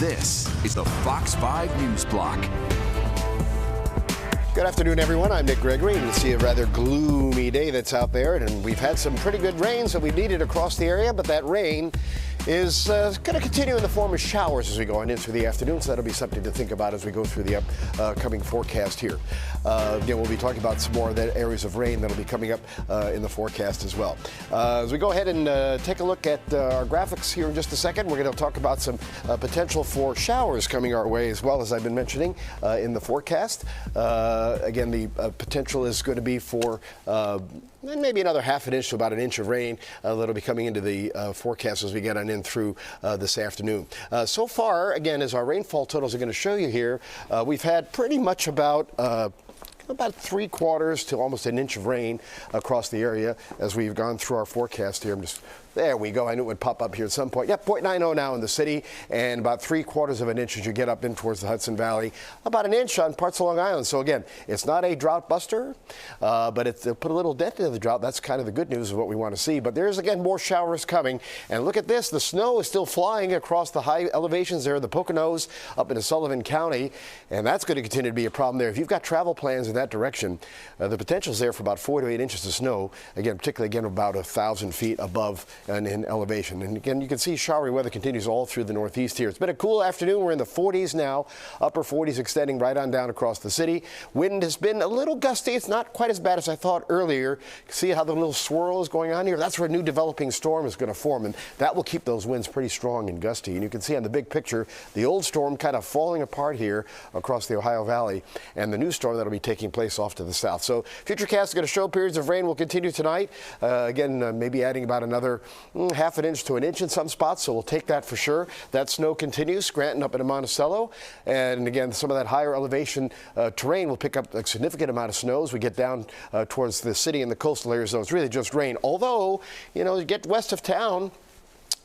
This is the Fox 5 News Block. Good afternoon, everyone. I'm Nick Gregory. You can see a rather gloomy day that's out there, and we've had some pretty good rains that we needed across the area, but that rain is going to continue in the form of showers as we go on into the afternoon, so that'll be something to think about as we go through the upcoming forecast here. Again, we'll be talking about some more of the areas of rain that'll be coming up in the forecast as well. As we go ahead and take a look at our graphics here in just a second, we're going to talk about some potential for showers coming our way as well, as I've been mentioning in the forecast. Again, the potential is going to be for maybe another half an inch to about an inch of rain that'll be coming into the forecast as we get on in through this afternoon. So far, again, as our rainfall totals are going to show you here, we've had pretty much about 3/4 to almost an inch of rain across the area as we've gone through our forecast here. There we go. I knew it would pop up here at some point. Yep, 0.90 now in the city, and about 3/4 of an inch as you get up in towards the Hudson Valley. About an inch on parts of Long Island. So again, it's not a drought buster, but it'll put a little dent into the drought. That's kind of the good news of what we want to see. But there's, again, more showers coming. And look at this. The snow is still flying across the high elevations there, the Poconos up into Sullivan County, and that's going to continue to be a problem there. If you've got travel plans in that direction, the potential is there for about 4 to 8 inches of snow. Again, particularly, again, about 1,000 feet above and in elevation. And again, you can see showery weather continues all through the northeast here. It's been a cool afternoon. We're in the 40s now, upper 40s extending right on down across the city. Wind has been a little gusty. It's not quite as bad as I thought earlier. See how the little swirl is going on here? That's where a new developing storm is going to form, and that will keep those winds pretty strong and gusty. And you can see on the big picture, the old storm kind of falling apart here across the Ohio Valley, and the new storm that'll be taking place off to the south. So Futurecast is going to show periods of rain will continue tonight. Again, maybe adding about another half an inch to an inch in some spots, so we'll take that for sure. That snow continues, Scranton up in Monticello, and again, some of that higher elevation terrain will pick up a significant amount of snow as we get down towards the city and the coastal areas, though it's really just rain. Although, you know, you get west of town,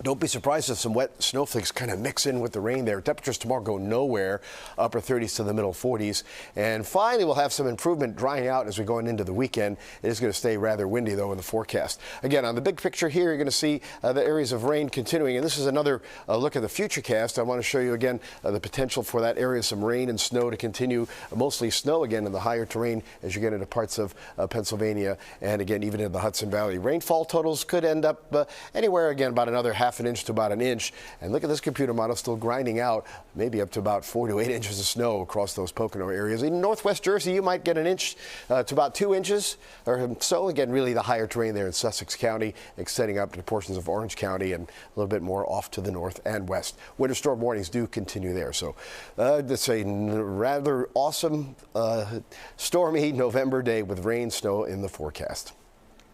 don't be surprised if some wet snowflakes kind of mix in with the rain there. Temperatures tomorrow go nowhere, upper 30s to the middle 40s. And finally, we'll have some improvement drying out as we go into the weekend. It is going to stay rather windy, though, in the forecast. Again, on the big picture here, you're going to see the areas of rain continuing. And this is another look at the Futurecast. I want to show you again the potential for that area of some rain and snow to continue, mostly snow again in the higher terrain as you get into parts of Pennsylvania and again, even in the Hudson Valley. Rainfall totals could end up anywhere, again, about another half an inch to about an inch. And look at this computer model still grinding out maybe up to about 4 to 8 inches of snow across those Pocono areas. In northwest Jersey, you might get an inch to about 2 inches or so. Again, really the higher terrain there in Sussex County, extending up to portions of Orange County and a little bit more off to the north and west. Winter storm warnings do continue there. So it's a rather awesome stormy November day with rain, snow in the forecast.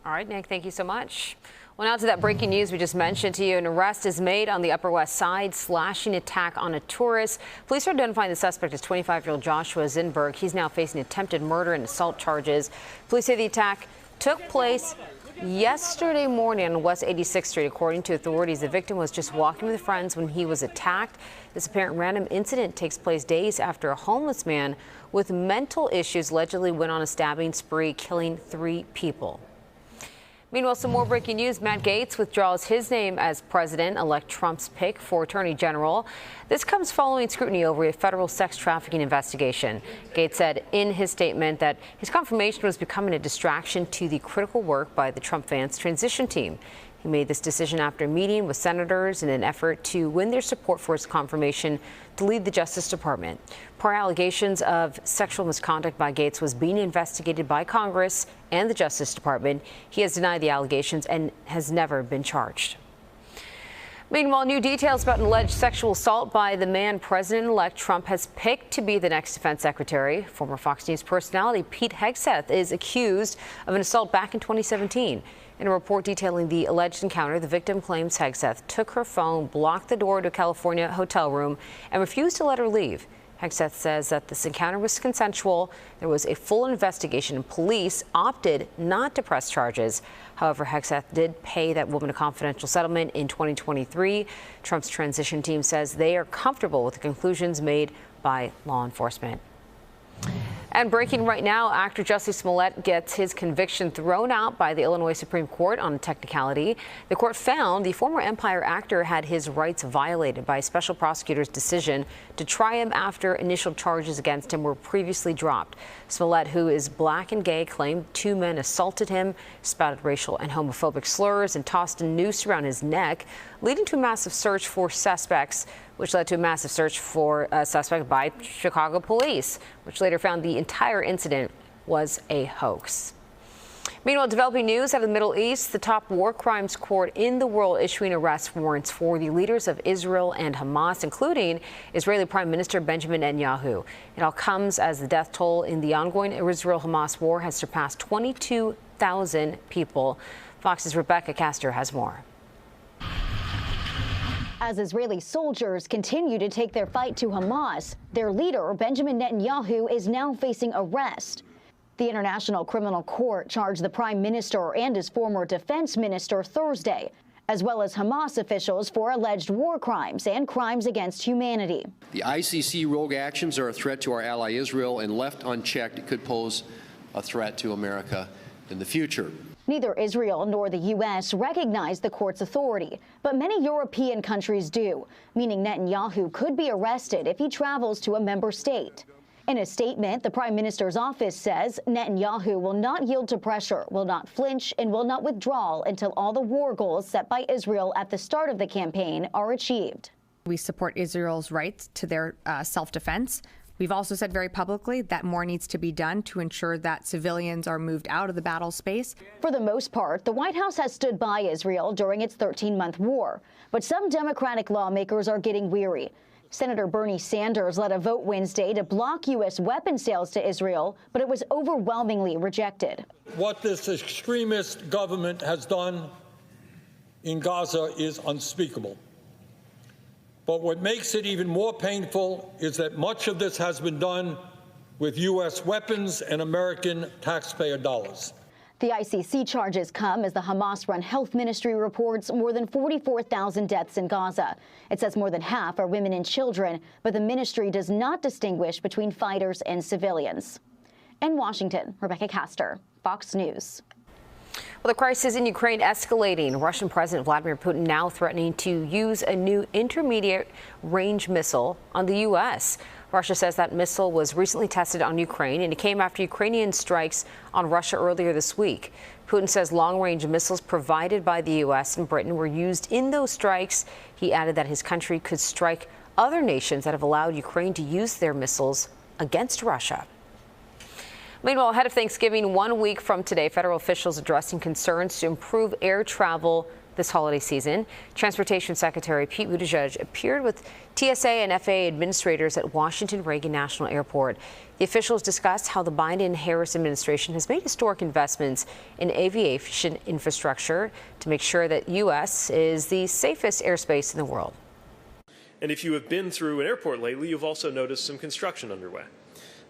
All right, Nick, thank you so much. Well, now to that breaking news we just mentioned to you. An arrest is made on the Upper West Side, slashing attack on a tourist. Police are identifying the suspect as 25-year-old Joshua Zinberg. He's now facing attempted murder and assault charges. Police say the attack took place yesterday morning on West 86th Street. According to authorities, the victim was just walking with friends when he was attacked. This apparent random incident takes place days after a homeless man with mental issues allegedly went on a stabbing spree, killing 3 people. Meanwhile, some more breaking news. Matt Gaetz withdraws his name as President-elect Trump's pick for Attorney General. This comes following scrutiny over a federal sex trafficking investigation. Gaetz said in his statement that his confirmation was becoming a distraction to the critical work by the Trump-Vance transition team. He made this decision after meeting with senators in an effort to win their support for his confirmation to lead the Justice Department. Prior allegations of sexual misconduct by Gaetz was being investigated by Congress and the Justice Department. He has denied the allegations and has never been charged. Meanwhile, new details about an alleged sexual assault by the man President-elect Trump has picked to be the next defense secretary. Former Fox News personality Pete Hegseth is accused of an assault back in 2017. In a report detailing the alleged encounter, the victim claims Hegseth took her phone, blocked the door to a California hotel room, and refused to let her leave. Hegseth says that this encounter was consensual. There was a full investigation, and police opted not to press charges. However, Hegseth did pay that woman a confidential settlement in 2023. Trump's transition team says they are comfortable with the conclusions made by law enforcement. And breaking right now, actor Jussie Smollett gets his conviction thrown out by the Illinois Supreme Court on a technicality. The court found the former Empire actor had his rights violated by a special prosecutor's decision to try him after initial charges against him were previously dropped. Smollett, who is black and gay, claimed two men assaulted him, spouted racial and homophobic slurs, and tossed a noose around his neck, leading to a massive search for suspects, which led to a massive search for a suspect by Chicago police, which later found the entire incident was a hoax. Meanwhile, developing news out of the Middle East, the top war crimes court in the world issuing arrest warrants for the leaders of Israel and Hamas, including Israeli Prime Minister Benjamin Netanyahu. It all comes as the death toll in the ongoing Israel-Hamas war has surpassed 22,000 people. Fox's Rebecca Castor has more. As Israeli soldiers continue to take their fight to Hamas, their leader, Benjamin Netanyahu, is now facing arrest. The International Criminal Court charged the prime minister and his former defense minister Thursday, as well as Hamas officials for alleged war crimes and crimes against humanity. The ICC rogue actions are a threat to our ally Israel, and left unchecked, it could pose a threat to America in the future. Neither Israel nor the U.S. recognize the court's authority, but many European countries do, meaning Netanyahu could be arrested if he travels to a member state. In a statement, the prime minister's office says Netanyahu will not yield to pressure, will not flinch, and will not withdraw until all the war goals set by Israel at the start of the campaign are achieved. We support Israel's rights to their self-defense. We've also said very publicly that more needs to be done to ensure that civilians are moved out of the battle space. For the most part, the White House has stood by Israel during its 13-month war, but some Democratic lawmakers are getting weary. Senator Bernie Sanders led a vote Wednesday to block U.S. weapon sales to Israel, but it was overwhelmingly rejected. What this extremist government has done in Gaza is unspeakable. But what makes it even more painful is that much of this has been done with U.S. weapons and American taxpayer dollars. The ICC charges come as the Hamas-run health ministry reports more than 44,000 deaths in Gaza. It says more than half are women and children, but the ministry does not distinguish between fighters and civilians. In Washington, Rebecca Castor, Fox News. Well, the crisis in Ukraine escalating. Russian President Vladimir Putin now threatening to use a new intermediate-range missile on the U.S. Russia says that missile was recently tested on Ukraine, and it came after Ukrainian strikes on Russia earlier this week. Putin says long-range missiles provided by the U.S. and Britain were used in those strikes. He added that his country could strike other nations that have allowed Ukraine to use their missiles against Russia. Meanwhile, ahead of Thanksgiving, 1 week from today, federal officials addressing concerns to improve air travel this holiday season. Transportation Secretary Pete Buttigieg appeared with TSA and FAA administrators at Washington Reagan National Airport. The officials discussed how the Biden-Harris administration has made historic investments in aviation infrastructure to make sure that U.S. is the safest airspace in the world. And if you have been through an airport lately, you've also noticed some construction underway.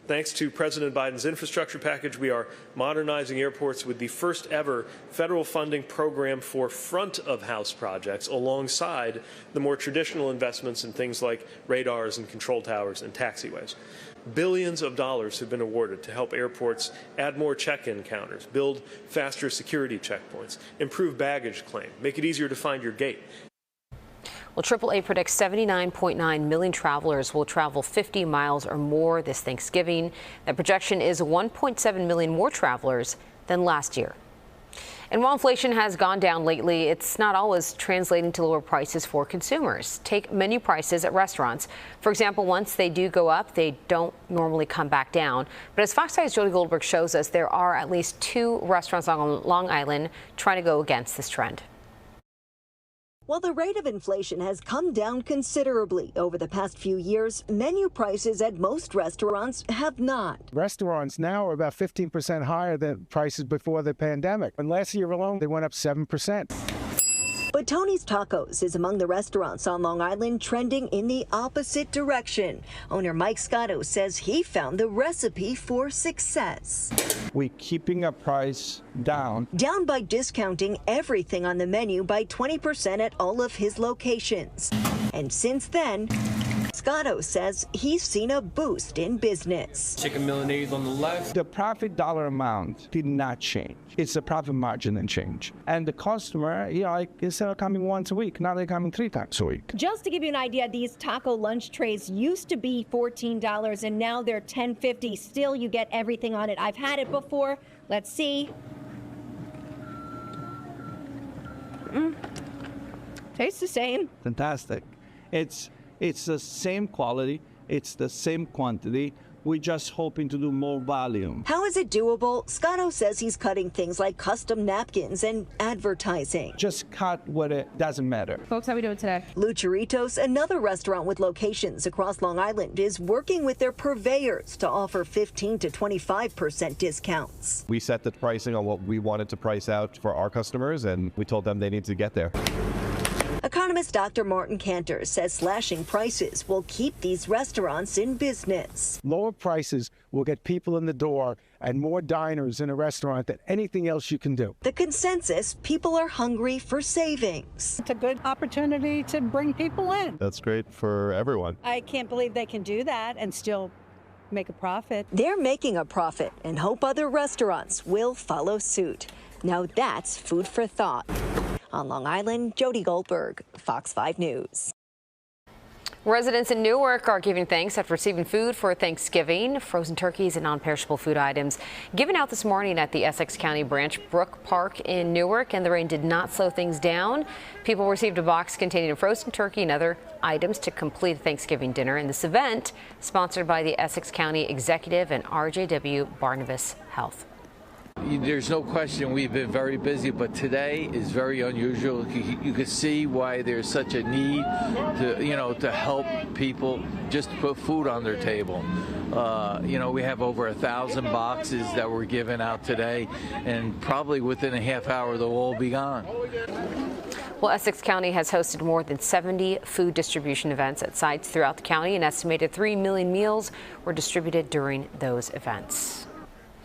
Thanks to President Biden's infrastructure package, we are modernizing airports with the first ever federal funding program for front-of-house projects alongside the more traditional investments in things like radars and control towers and taxiways. Billions of dollars have been awarded to help airports add more check-in counters, build faster security checkpoints, improve baggage claim, make it easier to find your gate. Well, AAA predicts 79.9 million travelers will travel 50 miles or more this Thanksgiving. That projection is 1.7 million more travelers than last year. And while inflation has gone down lately, it's not always translating to lower prices for consumers. Take menu prices at restaurants. For example, once they do go up, they don't normally come back down. But as Fox 5's Jody Goldberg shows us, there are at least 2 restaurants on Long Island trying to go against this trend. While the rate of inflation has come down considerably over the past few years, menu prices at most restaurants have not. Restaurants now are about 15% higher than prices before the pandemic. And last year alone, they went up 7%. But Tony's Tacos is among the restaurants on Long Island trending in the opposite direction. Owner Mike Scotto says he found the recipe for success. We're keeping our price down. Down by discounting everything on the menu by 20% at all of his locations. And since then, Moscato says he's seen a boost in business. Chicken Milanese on the left. The profit dollar amount did not change. It's the profit margin that changed. And the customer, instead of coming once a week, now they're coming 3 times a week. Just to give you an idea, these taco lunch trays used to be $14 and now they're $10.50. Still, you get everything on it. I've had it before. Let's see. Tastes the same. Fantastic. It's the same quality. It's the same quantity. We're just hoping to do more volume. How is it doable? Scotto says he's cutting things like custom napkins and advertising. Just cut what it doesn't matter. Folks, how we doing today? Lucharitos, another restaurant with locations across Long Island, is working with their purveyors to offer 15 to 25% discounts. We set the pricing on what we wanted to price out for our customers, and we told them they need to get there. Economist Dr. Martin Cantor says slashing prices will keep these restaurants in business. Lower prices will get people in the door and more diners in a restaurant than anything else you can do. The consensus, people are hungry for savings. It's a good opportunity to bring people in. That's great for everyone. I can't believe they can do that and still make a profit. They're making a profit and hope other restaurants will follow suit. Now that's food for thought. On Long Island, Jody Goldberg, Fox 5 News. Residents in Newark are giving thanks after receiving food for Thanksgiving. Frozen turkeys and non-perishable food items given out this morning at the Essex County Branch Brook Park in Newark, and the rain did not slow things down. People received a box containing a frozen turkey and other items to complete a Thanksgiving dinner. And this event, sponsored by the Essex County Executive and RJW Barnabas Health. There's no question we've been very busy, but today is very unusual. You can see why there's such a need to help people just put food on their table. We have over 1,000 boxes that were given out today, and probably within a half hour they'll all be gone. Well, Essex County has hosted more than 70 food distribution events at sites throughout the county. An estimated 3 million meals were distributed during those events.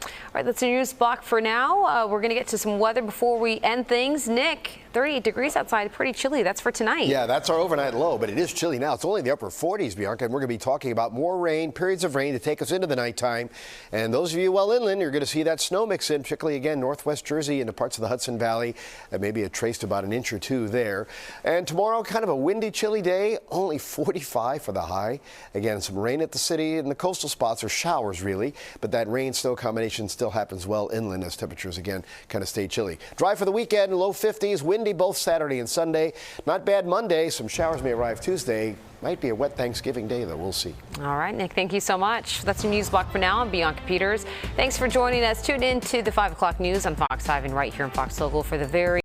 All right, that's the news block for now. We're going to get to some weather before we end things. Nick, 38 degrees outside, pretty chilly. That's for tonight. Yeah, that's our overnight low, but it is chilly now. It's only in the upper 40s, Bianca, and we're going to be talking about more rain, periods of rain to take us into the nighttime. And those of you well inland, you're going to see that snow mix in, particularly again, northwest Jersey into parts of the Hudson Valley. Maybe a trace to about an inch or two there. And tomorrow, kind of a windy, chilly day, only 45 for the high. Again, some rain at the city and the coastal spots, or showers really, but that rain-snow combination still happens well inland as temperatures again kind of stay chilly. Dry for the weekend, low 50s, windy both Saturday and Sunday. Not bad Monday. Some showers may arrive Tuesday. Might be a wet Thanksgiving day, though. We'll see. All right, Nick, thank you so much. That's your news block for now. I'm Bianca Peters. Thanks for joining us. Tune in to the 5 o'clock news on Fox 5 and right here on Fox Local for the very